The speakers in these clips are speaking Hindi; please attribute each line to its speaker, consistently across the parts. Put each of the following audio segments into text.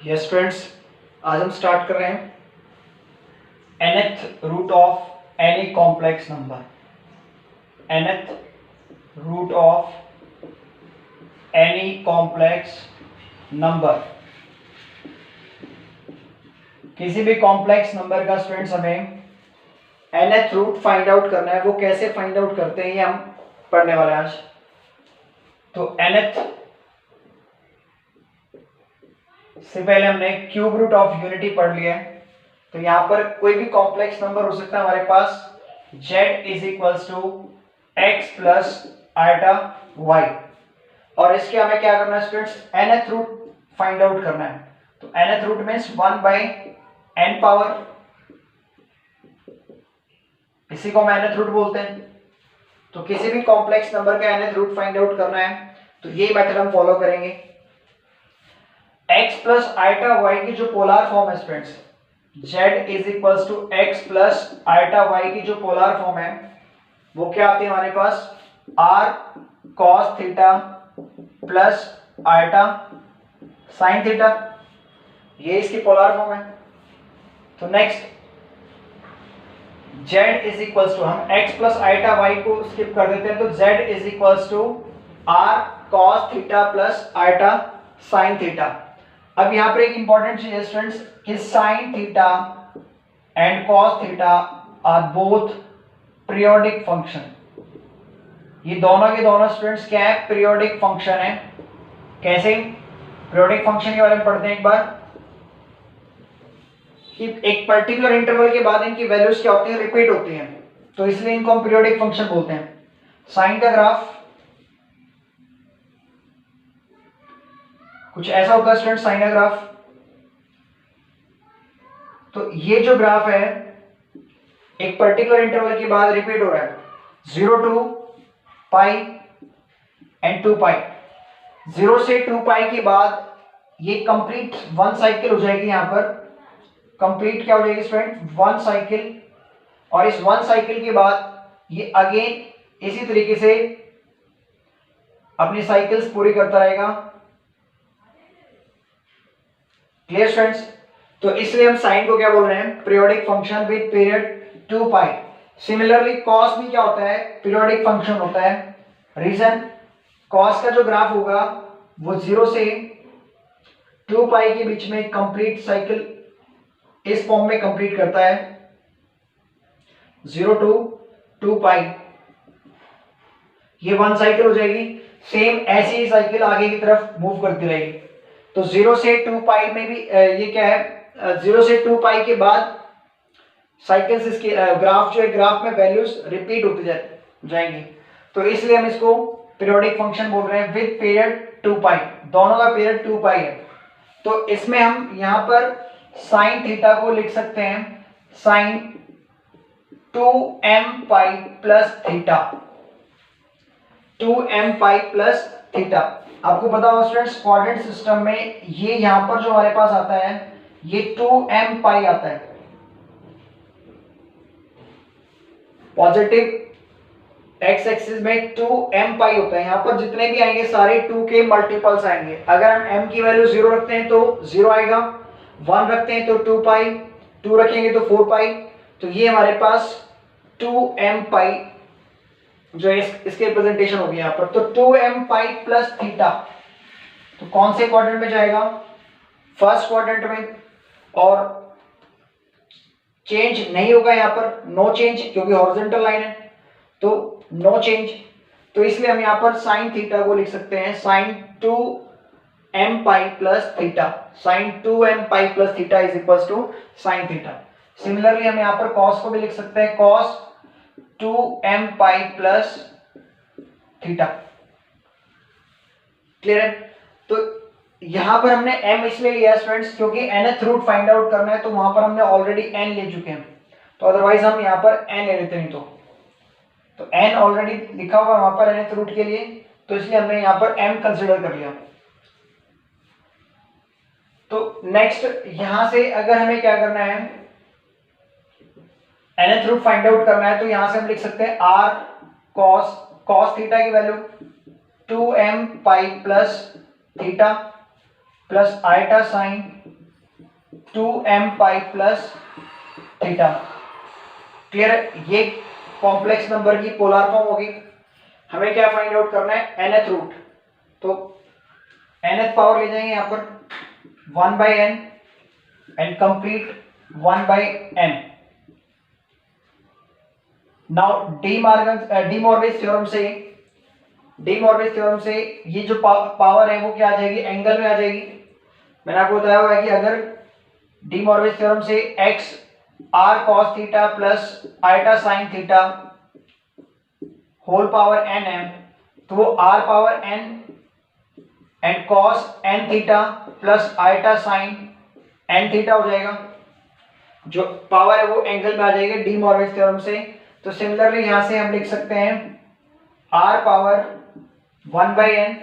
Speaker 1: यस फ्रेंड्स, आज हम स्टार्ट कर रहे हैं nth root of any complex number. nth root of any complex number, किसी भी कॉम्प्लेक्स नंबर का स्टूडेंट्स हमें nth रूट फाइंड आउट करना है। वो कैसे फाइंड आउट करते हैं ये हम पढ़ने वाले हैं आज। तो nth से पहले हमने क्यूब रूट ऑफ यूनिटी पढ़ लिया है। तो यहां पर कोई भी कॉम्प्लेक्स नंबर हो सकता है हमारे पास z is equals to x plus iota y, और इसके हमें क्या करना है students, nth root find out करना है। तो nth root means 1 by n power, इसी को हम nth रूट बोलते हैं। तो किसी भी कॉम्प्लेक्स नंबर का nth रूट फाइंड आउट करना है तो ये मेथड हम फॉलो करेंगे। x प्लस आइटा वाई की जो पोलर फॉर्म है students, z is equals to x plus iota y की जो पोलर फॉर्म है वो क्या आती है हमारे पास, r cos theta plus iota sine theta, ये इसकी पोलर फॉर्म है। तो next z is equals to, हम x प्लस आइटा वाई को स्किप कर देते हैं, तो z इज इक्वल्स टू r cos theta plus iota sine theta. अब यहां पर एक इंपॉर्टेंट चीज है स्टूडेंट्स कि sine theta and cos theta are both periodic function. ये दोनों के दोनों स्टूडेंट्स क्या है, पीरियोडिक फंक्शन है। कैसे पीरियोडिक फंक्शन के बारे में पढ़ते हैं एक बार, कि एक पर्टिकुलर इंटरवल के बाद इनकी वैल्यूज क्या होती हैं, रिपीट होती हैं, तो इसलिए इनको हम पीरियोडिक फंक्शन बोलते हैं। साइन का ग्राफ कुछ ऐसा होता है स्टूडेंट, साइन का ग्राफ। तो ये जो ग्राफ है एक पर्टिकुलर इंटरवल के बाद रिपीट हो रहा है, 0 टू पाई एंड 2 पाई। 0 से 2 पाई के बाद ये कंप्लीट 1 साइकिल हो जाएगी। यहां पर कंप्लीट क्या हो जाएगी स्टूडेंट, 1 साइकिल, और इस 1 साइकिल के बाद ये अगेन इसी तरीके से अपनी साइकिल्स पूरी करता रहेगा। Clear students? तो इसलिए हम साइन को क्या बोल रहे हैं, periodic function with period 2 pi. Similarly cos भी क्या होता है, पीरियोडिक फंक्शन होता है। रीजन, कॉस का जो ग्राफ होगा वो 0 से 2 पाई के बीच में कंप्लीट साइकिल इस फॉर्म में कंप्लीट करता है, 0 टू 2 पाई, ये 1 साइकिल हो जाएगी। सेम ऐसी ही साइकिल आगे की तरफ मूव करती रहेगी। तो 0 से 2 पाई में भी ये क्या है, 0 से 2 पाई के बाद साइकिल्स, इसके ग्राफ जो है, ग्राफ में वैल्यूज रिपीट होती जाएंगी। तो इसलिए हम इसको पीरियोडिक फंक्शन बोल रहे हैं विद पीरियड 2 पाई, दोनों का पीरियड 2 पाई है। तो इसमें हम यहां पर साइन थीटा को लिख सकते हैं sine 2m pi plus theta, 2m pi plus theta. आपको पता होगा स्टूडेंट्स, कोऑर्डिनेट सिस्टम में ये यहां पर जो हमारे पास आता है ये 2m पाई आता है। पॉजिटिव एक्स एक्सिस में 2m पाई होता है। यहां पर जितने भी आएंगे सारे 2 के मल्टीपल्स आएंगे। अगर हम m की वैल्यू 0 रखते हैं तो 0 आएगा, 1 रखते हैं तो 2 पाई, 2 रखेंगे तो 4 पाई। तो ये हमारे पास 2m पाई जो इसके रिप्रेजेंटेशन होगी यहां पर। तो 2m पाई प्लस थीटा, तो कौन से क्वाड्रेंट में जाएगा, फर्स्ट क्वाड्रेंट में, और चेंज नहीं होगा यहां पर, नो चेंज, क्योंकि हॉरिजॉन्टल लाइन है तो नो चेंज। तो इसलिए हम यहां पर साइन थीटा को लिख सकते हैं sine 2m pi plus theta, sine 2m pi plus theta is equals to sine theta. Similarly हम यहां पर कॉस को भी लिख सकते हैं, cos 2m pi plus theta. Clear है? तो यहां पर हमने m इसलिए लिया स्टूडेंट्स क्योंकि nth रूट फाइंड आउट करना है, तो वहां पर हमने ऑलरेडी n ले चुके हैं, तो अदरवाइज हम यहां पर n ले लेते नहीं। तो n ऑलरेडी लिखा हुआ वहां पर nth रूट के लिए, तो इसलिए हमने यहां पर m कंसीडर कर लिया। तो नेक्स्ट यहां से अगर हमें क्या करना है, nth रूट फाइंड आउट करना है, तो यहां से हम लिख सकते हैं r cos थीटा की value 2m pi plus theta plus iota sine 2m pi plus theta. Clear है? ये कॉम्प्लेक्स नंबर की पोलर फॉर्म होगी। हमें क्या फाइंड आउट करना है? nth root. तो nth पावर ले जाएंगे यहाँ पर 1/n and complete 1/n। Now De Morgan's theorem से ये जो पावर है वो क्या आ जाएगी? एंगल में आ जाएगी। मैंने आपको बताया हुआ है कि अगर डी मॉर्गन्स थ्योरम से x r cos theta plus iota sine theta whole power n है, तो वो r power n and cos n theta plus iota sine n theta हो जाएगा। जो पावर है वो एंगल में आ जाएगी डी मॉर्गन्स थ्योरम से। तो सिमिलरली यहां से हम लिख सकते हैं r power 1/n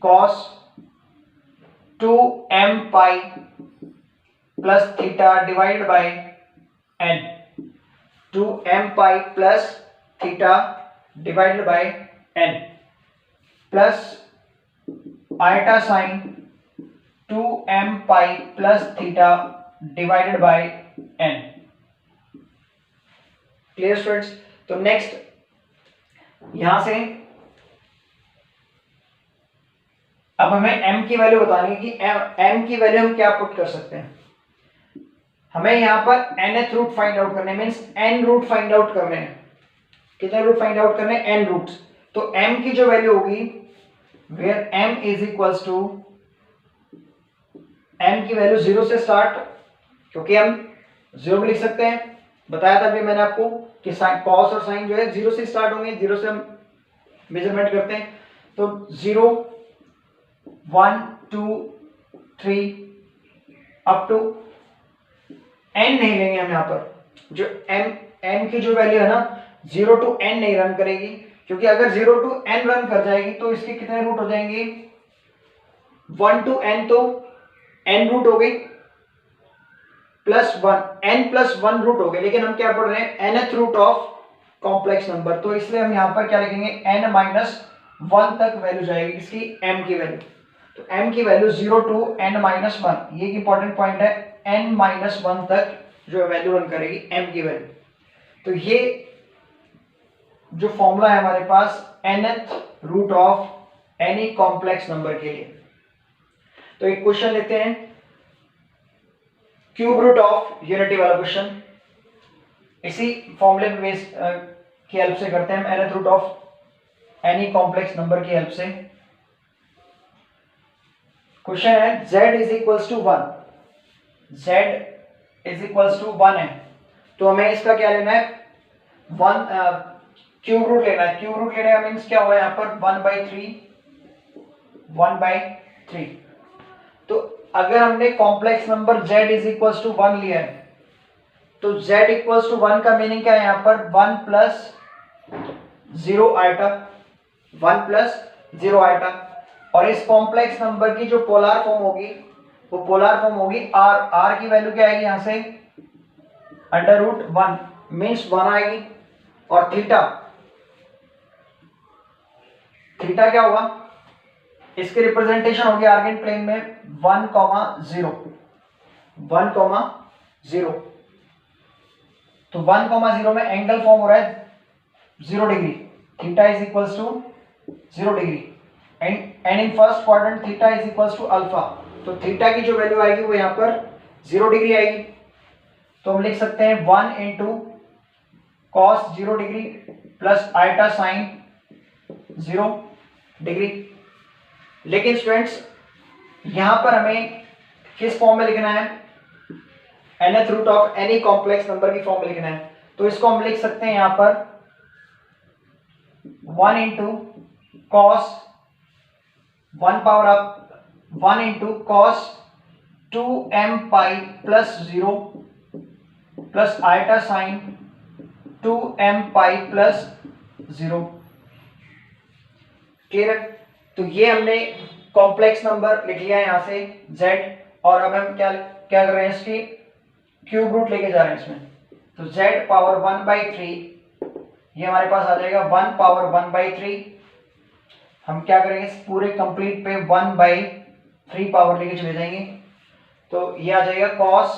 Speaker 1: cos 2m pi plus theta divide by n। 2m pi plus theta divided by n plus iota sine 2m pi plus theta divided by n। Clear students? तो नेक्स्ट यहां से अब हमें m की वैल्यू बतानी है कि m की वैल्यू हम क्या पुट कर सकते हैं। हमें यहां पर nth रूट फाइंड आउट करने means n root find out करने हैं। कितने रूट फाइंड आउट करने हैं? n roots. तो m की जो वैल्यू होगी where m is equals to m की वैल्यू 0 से स्टार्ट, क्योंकि हम 0 भी लिख सकते हैं। बताया था अभी मैंने आपको कि कॉस और साइन जो है 0 से स्टार्ट होंगे, 0 से हम मेजरमेंट करते हैं। तो 0 1 2 3 अप टू n नहीं लेंगे हम यहाँ पर। जो m की जो वैल्यू है ना 0 to n नहीं रन करेगी, क्योंकि अगर 0 to n रन कर जाएगी तो इसके कितने रूट हो जाएंगे? 1 to n, तो n रूट हो गई प्लस 1, n प्लस 1 रूट हो गए। लेकिन हम क्या पढ़ रहे हैं? nth root of complex number. तो इसलिए हम यहाँ पर क्या लिखेंगे? n माइनस 1 तक वैल्यू जाएगी इसकी m की वैल्यू। तो m की वैल्यू 0 to n माइनस 1, ये इंपॉर्टेंट पॉइंट है। n माइनस 1 तक जो वैल्यू रन करेगी m की वैल्यू। तो ये जो फॉर्मूला है हमारे पास nth root of any complex number के लिए। तो एक क्वेश्चन लेते हैं, क्यूब रूट ऑफ यूनिटी वाला क्वेश्चन। इसी फॉर्मूले बेस की हेल्प से करते हैं हम nth root of any complex number की हेल्प से। क्वेश्चन है z is equals to 1, z is equals to 1 है, तो हमें इसका क्या लेना है? 1 क्यूब रूट लेना है। क्यूब रूट लेने का मीन्स क्या हुआ यहाँ पर? 1/3। तो अगर हमने complex number z is equals to 1 लिया है, तो z इक्वल्स टू 1 का मीनिंग क्या है यहाँ पर? 1 प्लस 0 आइटा, 1 प्लस 0 आइटा। और इस कॉम्प्लेक्स नंबर की जो पोलर फॉर्म होगी वो पोलर फॉर्म होगी r की वैल्यू क्या आएगी यहाँ से? √1 मीन्स 1 आएगी। और थीटा क्या होगा? इसकी रिप्रेजेंटेशन होगी आर्गेन प्लेन में 1,0, 1,0। तो 1,0 में एंगल फॉर्म हो रहा है 0 degree, theta is equals to 0 degree and in first quadrant theta is equals to alpha. तो थीटा की जो वैल्यू आएगी वो यहाँ पर 0 डिग्री आएगी। तो हम लिख सकते हैं 1 into cos 0 degree plus iota sine 0 degree. लेकिन स्टूडेंट्स यहां पर हमें किस फॉर्म में लिखना है? nth root of any complex number की फॉर्म में लिखना है। तो इसको हम लिख सकते हैं यहां पर 1 into cos 1 power up 1 into cos 2m pi plus 0 plus iota sine 2m pi plus 0। Clear है? तो ये हमने कॉम्प्लेक्स नंबर लिख लिया है यहां से z, और अब हम क्या कर रहे हैं? इसकी क्यूब रूट लेके जा रहे हैं इसमें। तो z पावर 1/3 ये हमारे पास आ जाएगा 1 पावर 1/3। हम क्या करेंगे? इस पूरे कंप्लीट पे 1/3 पावर लेके चले जाएंगे। तो ये आ जाएगा cos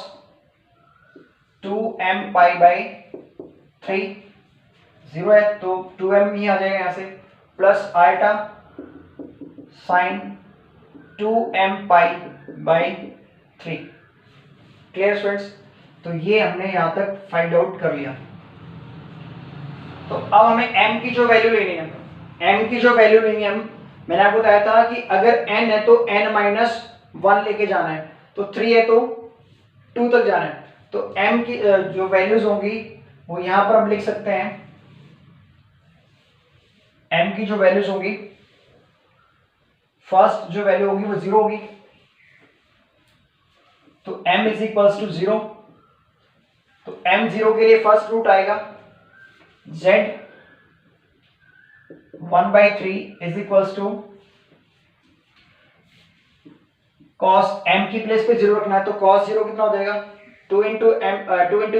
Speaker 1: 2m पाई बाई 3, 0 है तो 2m ही आ जाएगा यहाँ से, plus iota sine 2m pi by 3। Clear students? तो ये हमने यहाँ तक फाइंड आउट कर लिया। तो अब हमें m की जो वैल्यू लेनी है, m की जो वैल्यू लेनी है, मैंने आपको बताया था कि अगर n है तो n माइनस 1 लेके जाना है, तो 3 है तो 2 तक जाना है। तो m की जो वैल्यूज होंगी वो यहां पर हम लिख सकते हैं। m की जो वैल्यूज होंगी, फर्स्ट जो वैल्यू होगी वो 0 होगी, तो m इज इक्वल्स टू 0। तो m 0 के लिए फर्स्ट रूट आएगा z 1/3 is equals to cos m की प्लेस पे 0 रखना है, तो cos 0 कितना हो जाएगा 2 इंटू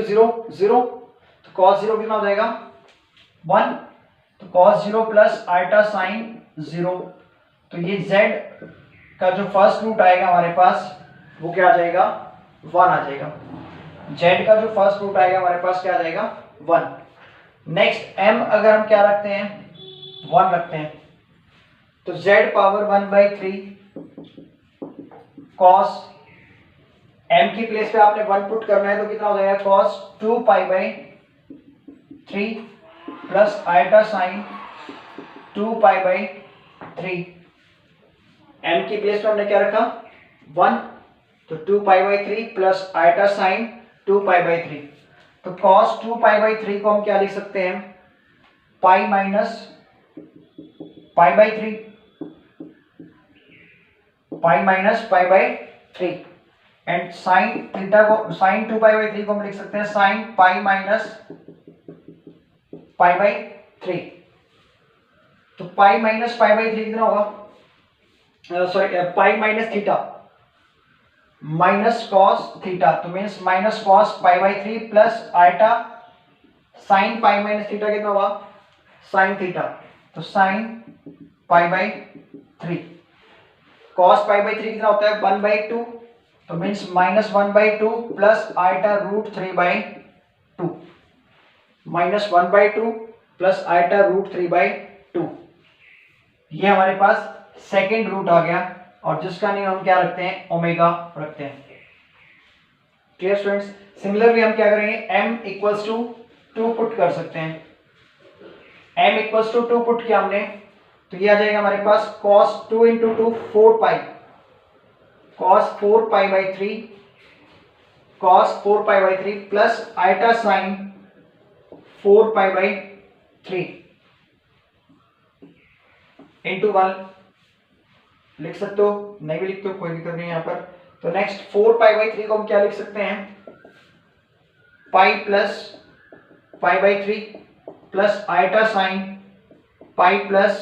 Speaker 1: 0 0, तो cos 0 कितना हो जाएगा 1, तो cos 0 प्लस आयटा साइन 0। तो ये z का जो फर्स्ट रूट आएगा हमारे पास वो क्या आ जाएगा 1 आ जाएगा। z का जो फर्स्ट रूट आएगा हमारे पास क्या आ जाएगा 1। नेक्स्ट m अगर हम क्या रखते हैं 1 रखते हैं, तो z पावर 1/3 cos m की प्लेस पे आपने 1 पुट करना है, तो कितना हो जाएगा cos 2 pi by 3 plus iota sine 2 pi by 3। m की प्लेस पे हमने क्या रखा 1, तो 2 pi by 3 plus iota sine 2 pi by 3। तो cos 2 पाई बाई 3 को हम क्या लिख सकते हैं pi minus pi by 3, pi minus pi by 3। And sine theta को, साइन 2 पाई बाई 3 को हम लिख सकते हैं sine pi minus pi by 3। तो पाई माइनस पाई बाई 3 कितना होगा, sorry pi minus theta minus cos theta, तो means minus cos pi by 3 plus iota sine pi minus theta कितना होगा साइन थीटा, तो sine pi by 3। Cos pi by 3 कितना होता है 1/2, तो means minus 1/2 plus iota root 3/2, minus 1/2 plus iota root 3/2। ये हमारे पास सेकेंड रूट आ गया, और जिसका नेम हम क्या रखते हैं ओमेगा रखते हैं। Clear students? सिमिलरली हम क्या करेंगे m इक्वल्स टू 2 पुट कर सकते हैं। m इक्वल्स टू 2 पुट किया हमने, तो ये आ जाएगा हमारे पास cos 2 into 2 4 pi, cos 4 pi by 3, cos 4 pi by 3 plus iota sine 4 pi by 3 into 1 लिख सकते हो, नहीं भी लिखते हो कोई दिक्कत नहीं यहाँ पर। तो नेक्स्ट 4 पाई बाई 3 को हम क्या लिख सकते हैं pi plus pi by 3 plus iota sine pi plus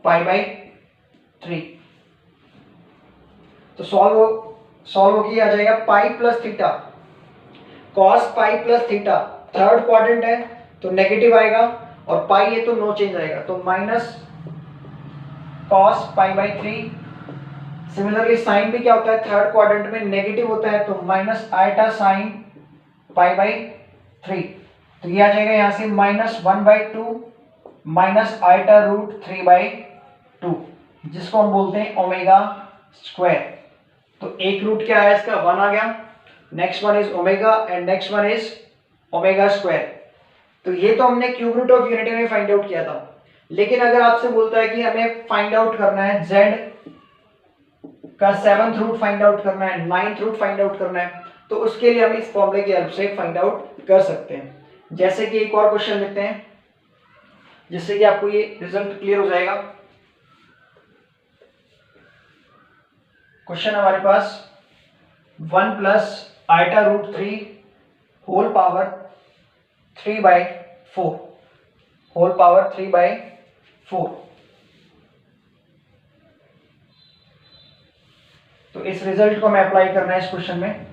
Speaker 1: pi by 3। तो सॉल्व होके आ जाएगा पाई plus theta, cos pi plus theta, third quadrant है तो नेगेटिव आएगा, और पाई है तो नो चेंज आएगा, तो minus cos pi by 3। Similarly sign भी क्या होता है थर्ड क्वाड्रेंट में नेगेटिव होता है, तो minus eta sine pi by 3। तो ये आ जाएगा यहां से माइनस 1/2 माइनस आयटा रूट 3/2, जिसको हम बोलते हैं ओमेगा स्क्वायर। तो एक रूट क्या है इसका 1 आ गया, next one is omega and next one is omega square. तो ये तो हमने क्यूब रूट ऑफ यूनिटी में फाइंड आउट किया था, लेकिन अगर आपसे बोलता है कि हमें फाइंड आउट करना है z का 7th रूट फाइंड आउट करना है, 9th रूट फाइंड आउट करना है, तो उसके लिए हम इस फॉर्मूले की हेल्प से फाइंड आउट कर सकते हैं। जैसे कि एक और क्वेश्चन लेते हैं जिससे कि आपको ये रिजल्ट क्लियर हो जाएगा। क्वेश्चन हमारे पास 1 plus iota root 3 whole power 3/4 whole power 3/4। तो इस रिजल्ट को हमें अप्लाई करना है इस क्वेश्चन में।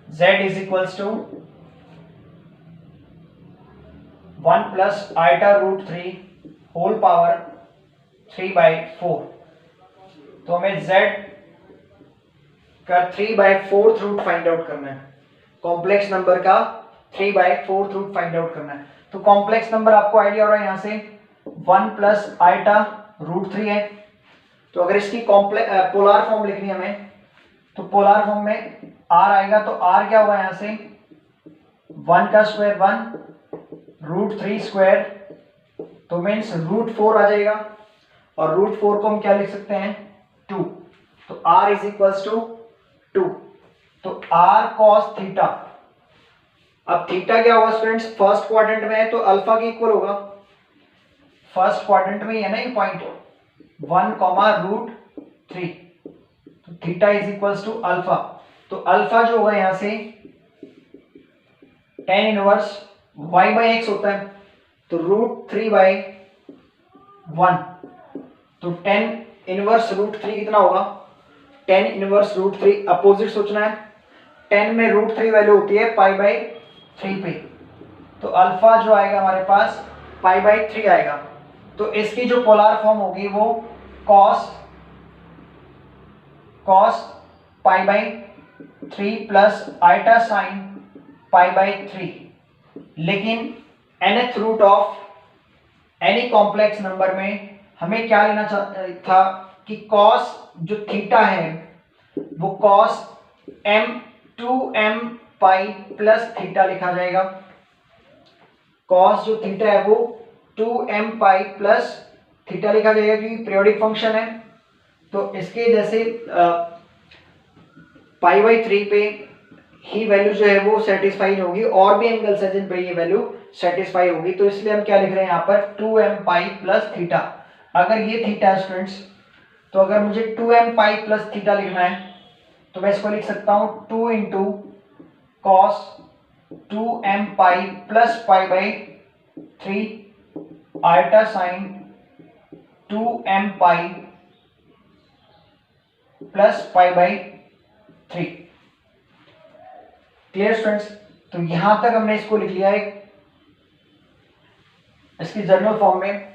Speaker 1: z is equals to 1 plus iota root 3 whole power 3/4। तो हमें z का 3/4 रूट फाइंड आउट करना है, कॉम्प्लेक्स नंबर का 3/4 रूट फाइंड आउट करना है। तो कॉम्प्लेक्स नंबर आपको आइडिया हो रहा है यहाँ से 1 प्लस आइटा रूट 3 है। तो अगर इसकी पोलार फॉर्म लिखनी है हमें, तो पोलार फॉर्म में r आएगा, तो r क्या हुआ यहाँ से 1 का स्क्वायर 1 रूट 3 स्क्वायर, तो मीन्स रूट 4 आ जाएगा, और रूट 4 को हम क्या लिख सकते हैं 2। तो r इज इक्वल्स टू 2। तो r cos थीटा, अब थीटा क्या होगा स्टूडेंट्स, फर्स्ट क्वाड्रेंट में है तो अल्फा के इक्वल होगा, फर्स्ट क्वाड्रेंट में ही है ना ये पॉइंट 1 रूट 3, तो theta is equals to alpha. तो अल्फा जो होगा यहां से tan इनवर्स y/x होता है, तो रूट 3/1, तो tan इनवर्स रूट 3 कितना होगा, tan इनवर्स रूट 3 अपोजिट सोचना है, tan में रूट 3 वैल्यू होती है π/3 पे, तो अल्फा जो आएगा हमारे पास π/3 आएगा। तो इसकी जो पोलार फॉर्म होगी वो cos π/3 प्लस आइटा साइन π/3। लेकिन nth root of any complex number में हमें क्या लेना था कि cos जो थीटा है वो cos m2m पाई प्लस थीटा लिखा जाएगा, cos जो थीटा है वो 2m पाई प्लस थीटा लिखा जाएगा क्योंकि पीरियोडिक फंक्शन है। तो इसके जैसे π/3 पे ही वैल्यू जो है वो सेटिस्फाई होगी, और भी एंगल्स है जिन पे ये वैल्यू सेटिस्फाई होगी, तो इसलिए हम क्या लिख रहे हैं यहाँ पर 2m पाई प्लस थीटा। अगर ये थीटा है स्टूडेंट्स, तो अगर मुझे 2m पाई प्लस थीटा लिखना है तो मैं इसको लिख सकता हूँ 2 into cos 2m pi plus π/3 iota sine 2m pi plus π/3। Clear students? तो यहां तक हमने इसको लिख लिया है इसकी जनरल फॉर्म में।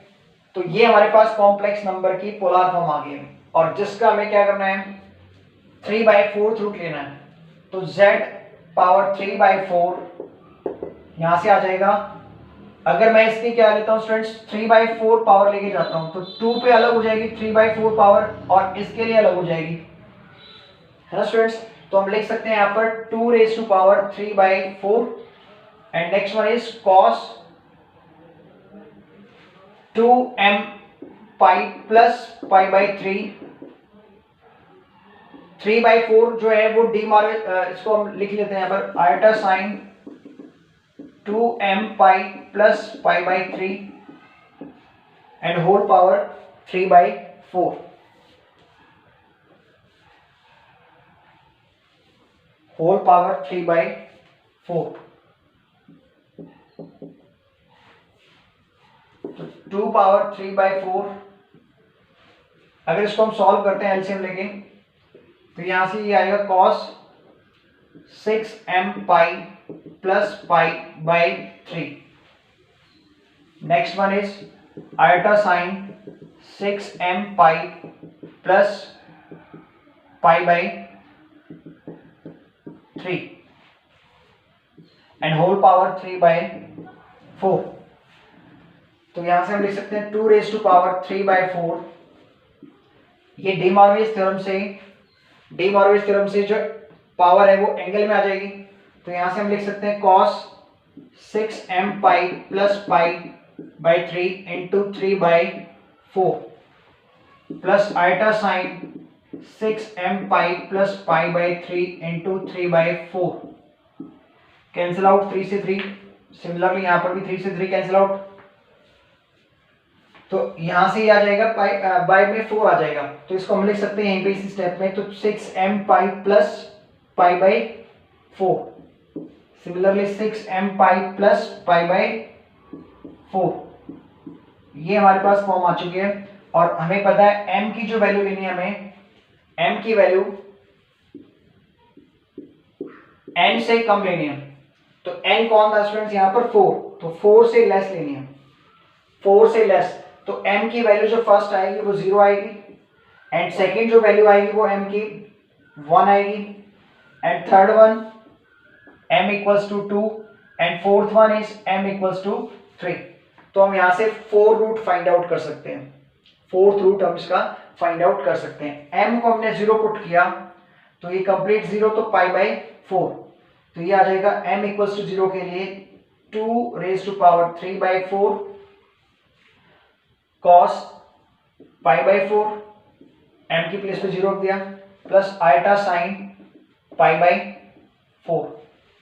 Speaker 1: तो ये हमारे पास कॉम्प्लेक्स नंबर की पोलर फॉर्म आ गई है, और जिसका हमें क्या करना है 3/4 रूट लेना है। तो z पावर 3/4 यहां से आ जाएगा। अगर मैं इसकी क्या लेता हूं स्टूडेंट्स 3/4 पावर लेके जाता हूं तो 2 पे अलग हो जाएगी 3/4 पावर, और इसके लिए अलग हो जाएगी, है ना स्टूडेंट्स। तो हम लिख सकते हैं यहाँ पर 2 raise to power 3/4 and next one is cos 2m pi plus π/3। 3/4 जो है वो इसको हम लिख लेते हैं यहाँ पर iota sine 2m pi plus π/3 and whole power 3/4। Whole power 3/4। तो 2 पावर 3/4, अगर इसको हम सॉल्व करते हैं एलसीएम लेके, तो यहां से ये आएगा cos 6m pi plus π/3। Next one is iota sine 6m pi plus π/3 and whole power 3/4। तो यहां से हम लिख सकते हैं 2 रेज़ टू पावर 3/4। ये डी मॉर्गन थ्योरम से जो पावर है वो एंगल में आ जाएगी। तो यहां से हम लिख सकते हैं cos 6m pi plus π/3 into 3/4 plus iota sine 6m pi plus π/3 into 3/4। Cancel out 3 से 3, सिमिलरली यहां पर भी 3 से 3 कैंसिल आउट, तो यहां से ये आ जाएगा बाय में 4 आ जाएगा। तो इसको हम लिख सकते हैं यहीं पे इसी स्टेप में, तो 6m pi plus π/4, similarly 6m pi plus π/4। ये हमारे पास फॉर्म आ चुकी है, और हमें पता है m की जो वैल्यू लेनी है, हमें m की वैल्यू n से कम लेनी है। तो n कौन था स्टूडेंट्स यहाँ पर 4, तो 4 से लेस लेनी है, 4 से लेस। तो m की वैल्यू जो फर्स्ट आएगी वो 0 आएगी, एंड सेकेंड जो वैल्यू आएगी वो m की 1 आएगी, and third one m equals to 2, and fourth one is m equals to 3। तो हम यहाँ से 4 रूट फाइंड आउट कर सकते हैं, फोर्थ रूट हम इसका फाइंड आउट कर सकते हैं। m को हमने 0 पुट किया तो ये कंप्लीट 0, तो पाई बाई 4, तो ये आ जाएगा m इक्वल्स टू 0 के लिए 2 raise to power 3 by 4 cos pi by 4, m की प्लेस पे 0 रख दिया, plus iota sine pi by 4,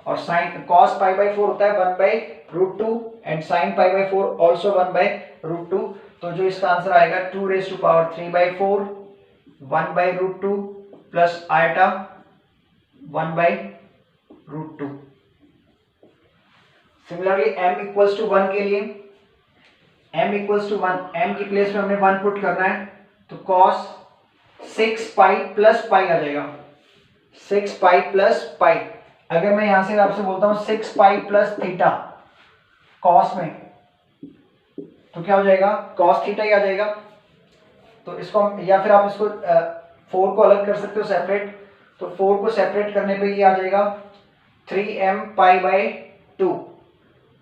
Speaker 1: और साइन कॉस पाई बाई 4 होता है 1 by root 2, and sine pi by 4 also 1 by root 2। तो जो इसका आंसर आएगा 2 raise to power 3 by 4 1 by root 2 plus iota 1 by root 2। Similarly m equals to 1 के लिए m इक्वल्स टू 1, m की प्लेस में हमने 1 पुट करना है, तो cos 6 पाई प्लस पाई आ जाएगा, 6 पाई प्लस पाई। अगर मैं यहां से आपसे बोलता हूं 6 पाई प्लस थीटा cos में, तो क्या हो जाएगा, cos थीटा ही आ जाएगा। तो इसको हम, या फिर आप इसको 4 को अलग कर सकते हो सेपरेट, तो 4 को सेपरेट करने पे ये आ जाएगा 3m pi by 2,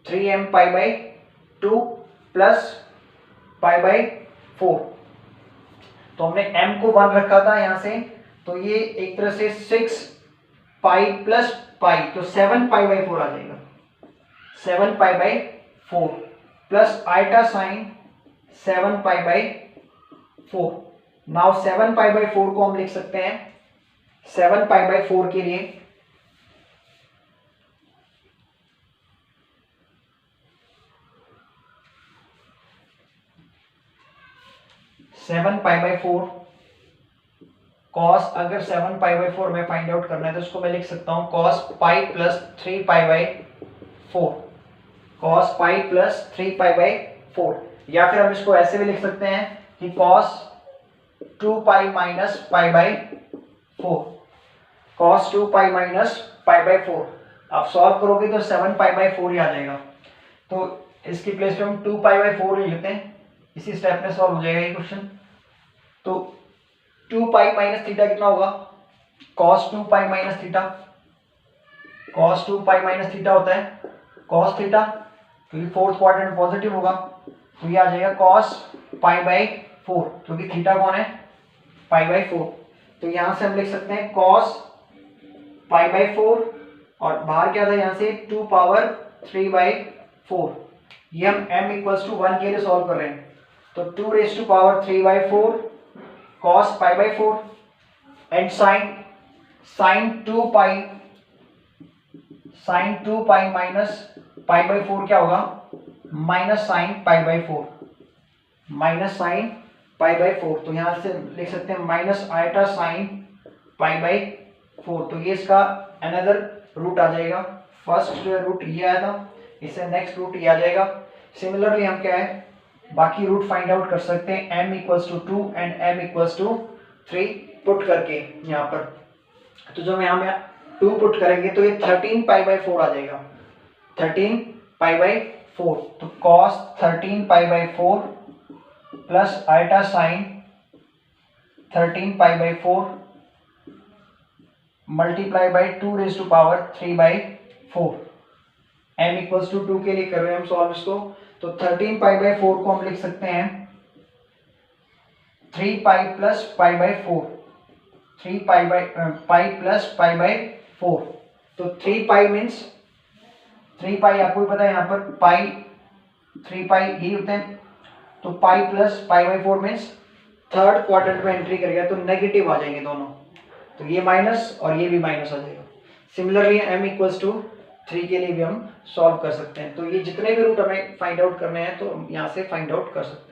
Speaker 1: 3m pi by 2 plus pi by 4। तो हमने m को 1 रखा था यहाँ से, तो ये एक तरह से 6 पाई प्लस पाई, तो 7 पाई बाई 4 आ जाएगा, 7 pi by 4 plus iota sine 7 pi by 4। Now 7 pi by 4 को हम लिख सकते हैं 7 पाई बाई 4 के लिए 7 पाई बाई 4 कॉस, अगर 7 पाई बाई 4 में फाइंड आउट करना है तो इसको मैं लिख सकता हूं cos pi plus 3 pi by 4, cos pi plus 3 pi by 4। या फिर हम इसको ऐसे भी लिख सकते हैं कि cos 2 pi minus pi by 4, cos 2 pi minus pi by 4। आप सॉल्व करोगे तो 7 पाई बाई 4 ही आ जाएगा। तो इसकी प्लेस पे हम 2 पाई बाई 4 ले लेते हैं, इसी स्टेप में सॉल्व हो जाएगा ये क्वेश्चन। तो 2 पाई माइनस थीटा कितना होगा, cos 2 pi minus theta, cos 2 pi minus theta होता है cos थीटा, क्योंकि फोर्थ क्वाड्रेंट पॉजिटिव होगा, तो ये आ जाएगा cos पाई बाई 4, क्योंकि थीटा कौन है, पाई बाई 4। तो यहां से हम लिख सकते हैं cos पाई बाई 4, और बाहर क्या था यहाँ से 2 पावर 3 बाई 4। ये हम m इक्वल्स टू 1 के लिए सॉल्व कर रहे हैं, तो 2 raise to power 3 by 4 cos pi by 4, and sine 2 pi minus pi by 4 क्या होगा, minus sine pi by 4, minus sine pi by 4। तो यहां से लिख सकते हैं minus iota sine pi by 4। तो ये इसका अनदर रूट आ जाएगा, फर्स्ट रूट ये आया था, इससे नेक्स्ट रूट ये आ जाएगा। सिमिलरली हम क्या है बाकी रूट फाइंड आउट कर सकते हैं m equals to 2 and m equals to 3 put करके यहाँ पर। तो जब यहाँ में 2 पुट करेंगे तो ये 13 पाई बाई 4 आ जाएगा, 13 पाई बाई 4। तो cos 13 pi by 4 plus iota sine 13 pi by 4 multiply by 2 raise to power 3 by 4। m equals to 2 के लिए कर रहे हैं हम सॉल्व इसको, तो 13 पाई बाई 4 को हम लिख सकते हैं 3 pi plus pi by 4, 3 pi plus pi by 4। तो 3 पाई मीन्स 3 पाई आपको भी पता है यहाँ पर पाई 3 पाई ही होते हैं, तो pi plus pi by 4 means third quadrant में एंट्री करेगा तो नेगेटिव आ जाएंगे दोनों, तो ये माइनस और ये भी माइनस आ जाएगा। सिमिलरली m इक्वल्स टू 3 के लिए भी हम सॉल्व कर सकते हैं। तो ये जितने भी रूट हमें फाइंड आउट करने हैं तो हम यहाँ से फाइंड आउट कर सकते हैं।